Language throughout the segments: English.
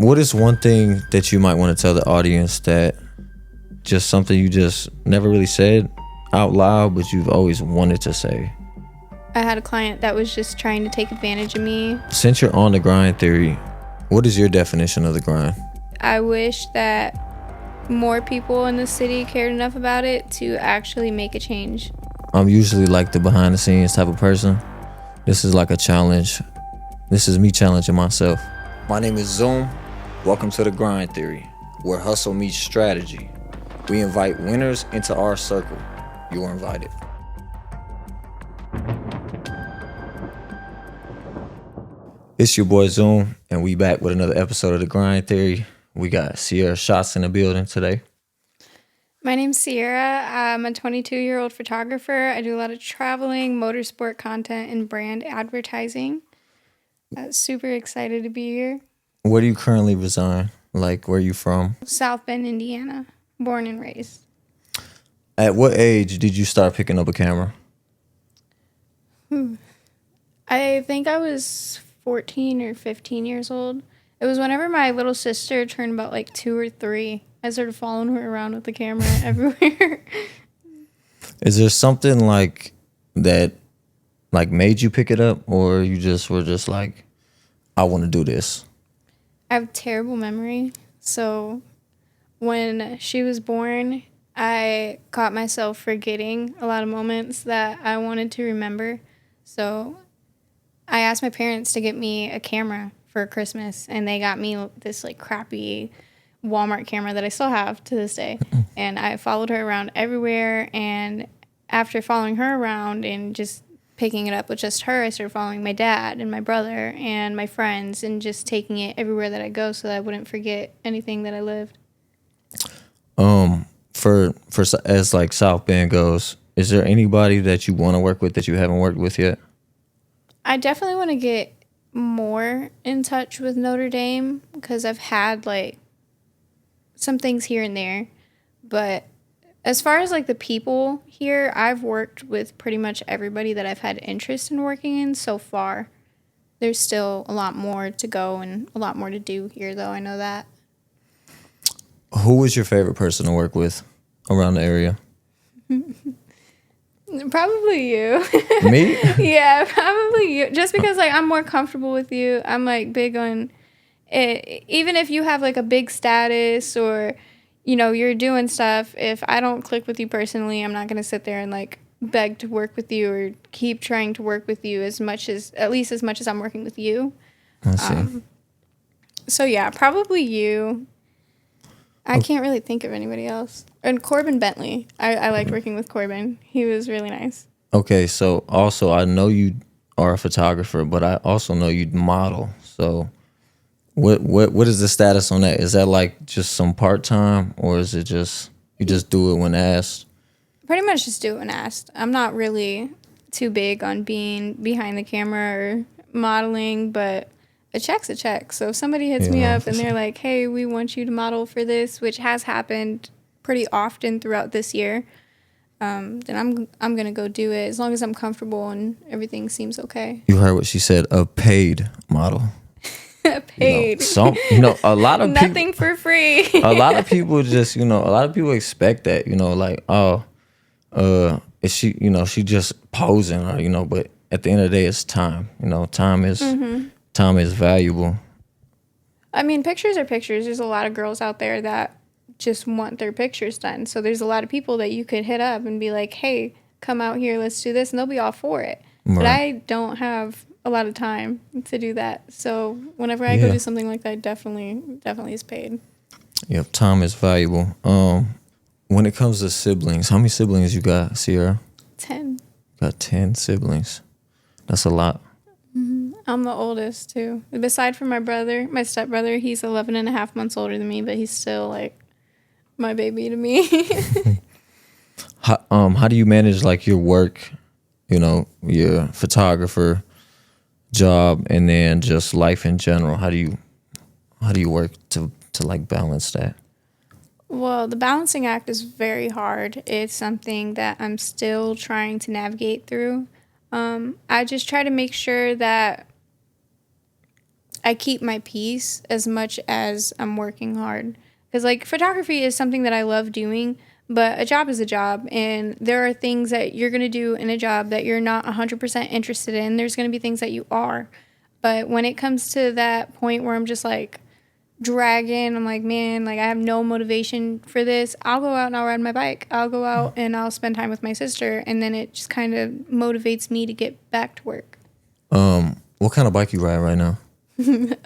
What is one thing that you might want to tell the audience that just something you just never really said out loud, but you've always wanted to say? I had a client that was just trying to take advantage of me. Since you're on the grind theory, what is your definition of the grind? I wish that more people in the city cared enough about it to actually make a change. I'm usually like the behind the scenes type of person. This is like a challenge. This is me challenging myself. My name is Zoom. Welcome to the Grind Theory, where hustle meets strategy. We invite winners into our circle. You are invited. It's your boy Zoom, and we back with another episode of the Grind Theory. We got Sierra Shots in the building today. My name's Sierra. I'm a 22-year-old photographer. I do a lot of traveling, motorsport content, and brand advertising. Super excited to be here. Where do you currently reside? Like, where are you from? South Bend, Indiana. Born and raised. At what age did you start picking up a camera? I think I was 14 or 15 years old. It was whenever my little sister turned about like 2 or 3. I started following her around with the camera everywhere. Is there something like that like made you pick it up, or you just were just like, I want to do this? I have terrible memory. So when she was born, I caught myself forgetting a lot of moments that I wanted to remember. So I asked my parents to get me a camera for Christmas, and they got me this like crappy Walmart camera that I still have to this day. And I followed her around everywhere, and after following her around and just picking it up with just her, I started following my dad and my brother and my friends and just taking it everywhere that I go so that I wouldn't forget anything that I lived. For as like South Bend goes, is there anybody that you want to work with that you haven't worked with yet? I definitely want to get more in touch with Notre Dame because I've had like some things here and there, but as far as like the people here, I've worked with pretty much everybody that I've had interest in working in so far. There's still a lot more to go and a lot more to do here, though. I know that. Who was your favorite person to work with around the area? Probably you. Me? Yeah, probably you. Just because like I'm more comfortable with you. I'm like big on it. Even if you have like a big status or you know, you're doing stuff, if I don't click with you personally, I'm not going to sit there and, like, beg to work with you or keep trying to work with you at least as much as I'm working with you. I see. So, yeah, probably you. I can't really think of anybody else. And Corbin Bentley. I liked working with Corbin. He was really nice. Okay, so also I know you are a photographer, but I also know you model. So What is the status on that? Is that like just some part-time, or is it just you just do it when asked? Pretty much just do it when asked. I'm not really too big on being behind the camera or modeling, but a check's a check. So if somebody hits me up and they're like, hey, we want you to model for this, which has happened pretty often throughout this year, then I'm going to go do it as long as I'm comfortable and everything seems okay. You heard what she said, a paid model. Paid. A lot of nothing for free. A lot of people just, a lot of people expect that, like, is she, she just posing, or, but at the end of the day, it's time. Time is valuable. I mean, pictures are pictures. There's a lot of girls out there that just want their pictures done. So there's a lot of people that you could hit up and be like, hey, come out here, let's do this, and they'll be all for it. Right. But I don't have a lot of time to do that. So whenever I go do something like that, definitely is paid. Yep, time is valuable. When it comes to siblings, how many siblings you got, Sierra? 10. Got 10 siblings. That's a lot. Mm-hmm. I'm the oldest too. Beside from my brother, my stepbrother, he's 11 and a half months older than me, but he's still like my baby to me. How do you manage like your work, your photographer job, and then just life in general? How do you work to like balance that? Well, the balancing act is very hard. It's something that I'm still trying to navigate through. I just try to make sure that I keep my peace as much as I'm working hard. Because, like, photography is something that I love doing, but a job is a job. And there are things that you're going to do in a job that you're not 100% interested in. There's going to be things that you are. But when it comes to that point where I'm just, like, dragging, I'm like, man, like, I have no motivation for this. I'll go out and I'll ride my bike. I'll go out and I'll spend time with my sister. And then it just kind of motivates me to get back to work. What kind of bike you ride right now?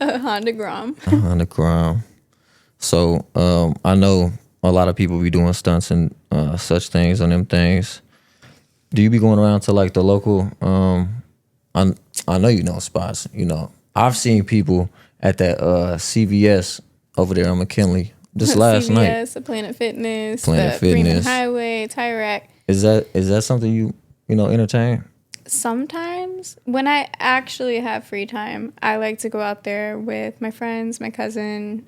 A Honda Grom. On the ground. So I know a lot of people be doing stunts and such things on them things. Do you be going around to like the local? I know you know spots. You know, I've seen people at that CVS over there on McKinley just last night. CVS, the Planet Fitness, Planet the Freeman Fitness. Highway, Tire Rack. Is that something you entertain? Sometimes when I actually have free time, I like to go out there with my friends, my cousin,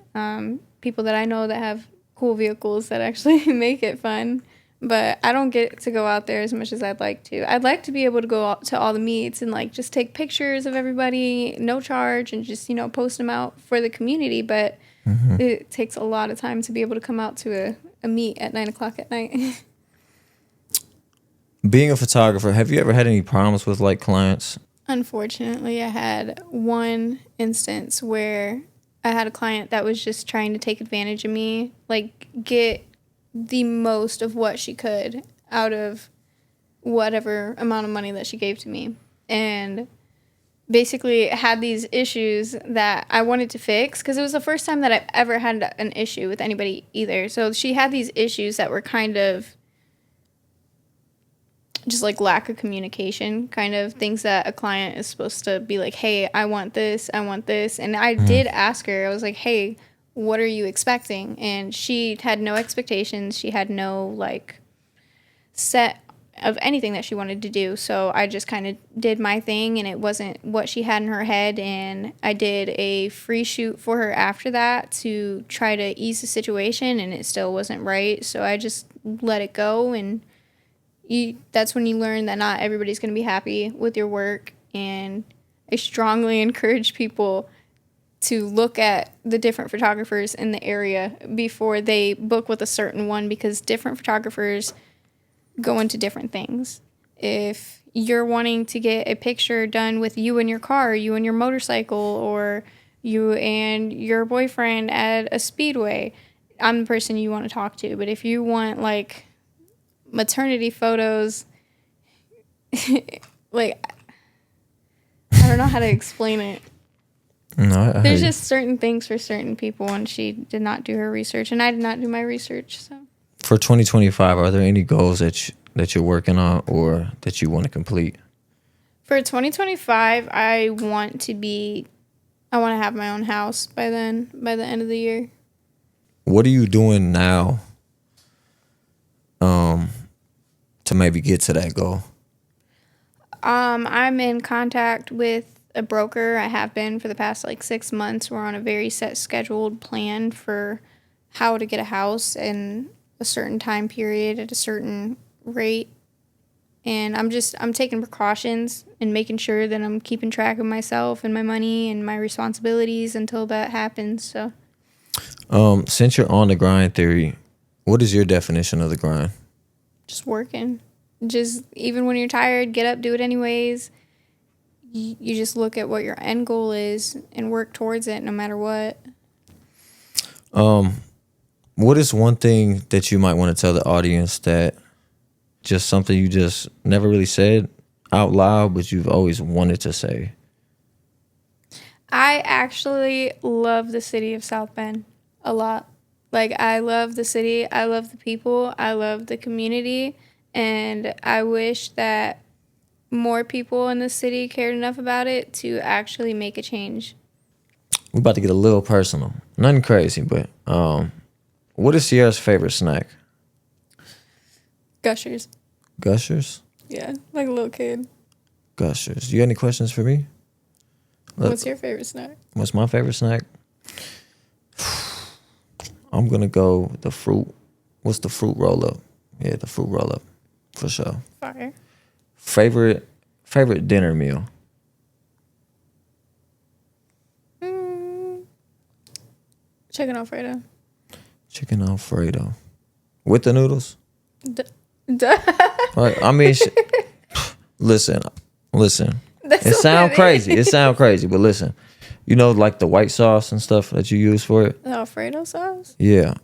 people that I know that have cool vehicles that actually make it fun. But I don't get to go out there as much as I'd like to. I'd like to be able to go out to all the meets and like just take pictures of everybody, no charge, and just, post them out for the community. But it takes a lot of time to be able to come out to a meet at 9:00 at night. Being a photographer, have you ever had any problems with like clients? Unfortunately, I had one instance where I had a client that was just trying to take advantage of me, like get the most of what she could out of whatever amount of money that she gave to me. And basically had these issues that I wanted to fix because it was the first time that I've ever had an issue with anybody either. So she had these issues that were kind of just like lack of communication, kind of things that a client is supposed to be like, hey, I want this. And I did ask her, I was like, hey, what are you expecting? And she had no expectations. She had no like set of anything that she wanted to do. So I just kind of did my thing and it wasn't what she had in her head. And I did a free shoot for her after that to try to ease the situation and it still wasn't right. So I just let it go, and that's when you learn that not everybody's going to be happy with your work. And I strongly encourage people to look at the different photographers in the area before they book with a certain one, because different photographers go into different things. If you're wanting to get a picture done with you and your car, you and your motorcycle, or you and your boyfriend at a speedway, I'm the person you want to talk to. But if you want like maternity photos, like, I don't know how to explain it. No, There's just certain things for certain people, and she did not do her research, and I did not do my research. So, for 2025, are there any goals that you're working on or that you want to complete? For 2025, I want to have my own house by the end of the year. What are you doing now to maybe get to that goal? I'm in contact with a broker. I have been for the past like 6 months. We're on a very set scheduled plan for how to get a house in a certain time period at a certain rate. And I'm taking precautions and making sure that I'm keeping track of myself and my money and my responsibilities until that happens. So, since you're on the grind theory, what is your definition of the grind? just working. Just even when you're tired, get up, do it anyways. You just look at what your end goal is and work towards it no matter what. What is one thing that you might want to tell the audience, that just something you just never really said out loud, but you've always wanted to say? I actually love the city of South Bend a lot. Like, I love the city. I love the people. I love the community. And I wish that more people in the city cared enough about it to actually make a change. We're about to get a little personal. Nothing crazy, but what is Sierra's favorite snack? Gushers. Gushers? Yeah, like a little kid. Gushers. You got any questions for me? What's your favorite snack? What's my favorite snack? I'm going to go the fruit. What's the fruit roll-up? Yeah, the fruit roll-up, for sure. Fire. Favorite dinner meal? Chicken Alfredo. Chicken Alfredo. With the noodles? Duh. Right. I mean, listen. That's It what sound it crazy. is. It sound crazy, but listen. You know, like the white sauce and stuff that you use for it? The Alfredo sauce? Yeah.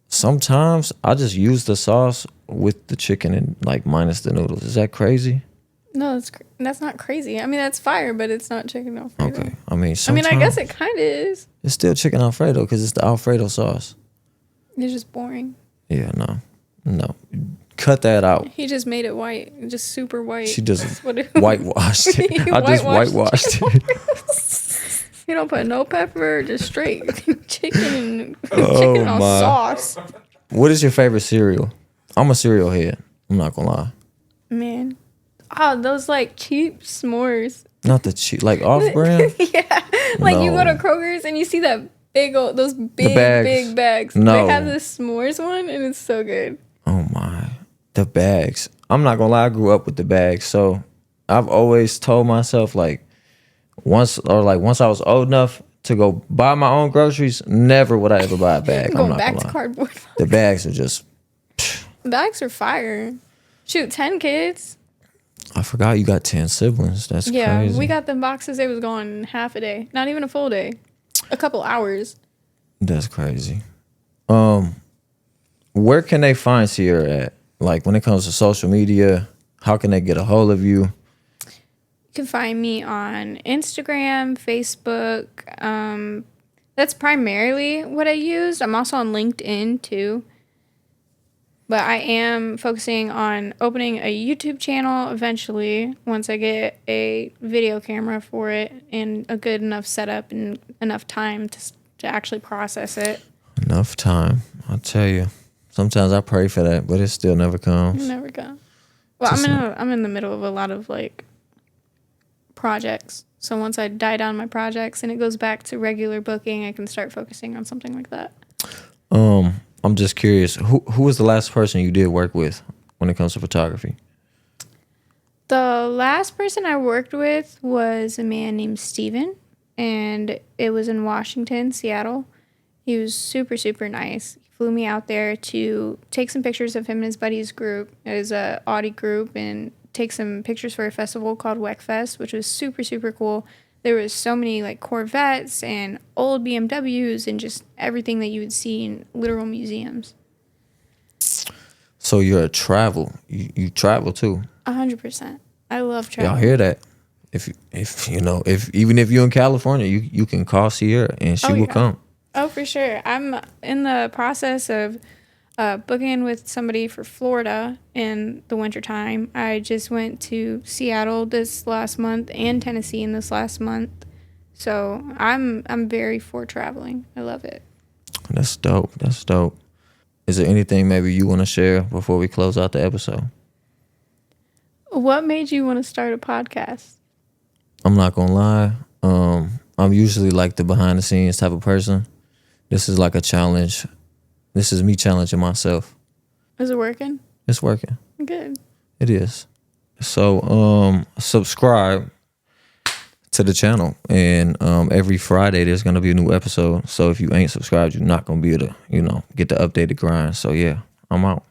Sometimes I just use the sauce with the chicken and like minus the noodles. Is that crazy? No, that's not crazy. I mean, that's fire, but it's not chicken Alfredo. Okay. I mean, I guess it kind of is. It's still chicken Alfredo because it's the Alfredo sauce. It's just boring. Yeah, no. Cut that out. He just made it white, just super white. She just What it- whitewashed it. I just whitewashed it. You don't put no pepper, just straight chicken and Oh, chicken on my. sauce. What is your favorite cereal? I'm a cereal head. I'm not gonna lie. Man. Oh, those like cheap s'mores. Not the cheap, like off-brand. Yeah. Like you go No. to Kroger's and you see that those big bags. No. They have the s'mores one and it's so good. Oh my, the bags. I'm not gonna lie. I grew up with the bags, so I've always told myself like once I was old enough to go buy my own groceries, never would I ever buy a bag. I'm Going not back gonna to lie. cardboard. The bags are just. Bags are fire. Shoot, 10 kids. I forgot you got 10 siblings. That's Yeah, crazy. we got them boxes. They was gone in half a day. Not even a full day. A couple hours. That's crazy. Where can they find Sierra at? Like when it comes to social media, how can they get a hold of you? You can find me on Instagram, Facebook. That's primarily what I use. I'm also on LinkedIn too. But I am focusing on opening a YouTube channel eventually once I get a video camera for it and a good enough setup and enough time to actually process it. Enough time. I'll tell you. Sometimes I pray for that, but it still never comes. Never go. Well, I'm in the middle of a lot of like projects. So once I die down my projects and it goes back to regular booking, I can start focusing on something like that. I'm just curious. Who was the last person you did work with when it comes to photography? The last person I worked with was a man named Steven, and it was in Washington, Seattle. He was super, super nice. He flew me out there to take some pictures of him and his buddies group. It was a Audi group, and take some pictures for a festival called WECFest, which was super, super cool. There was so many like Corvettes and old BMWs and just everything that you would see in literal museums. So you're a travel. You travel too. 100%. I love travel. Y'all hear that? If even if you're in California, you can call Sierra and she will come. Oh, for sure. I'm in the process of booking with somebody for Florida in the wintertime. I just went to Seattle this last month and Tennessee in this last month. So I'm very for traveling. I love it. That's dope. Is there anything maybe you want to share before we close out the episode? What made you want to start a podcast? I'm not gonna lie. I'm usually like the behind the scenes type of person. This is like a challenge. This is me challenging myself. Is it working? It's working. Good. It is. So subscribe to the channel, and every Friday there's gonna be a new episode. So if you ain't subscribed, you're not gonna be able to, get the updated grind. So yeah, I'm out.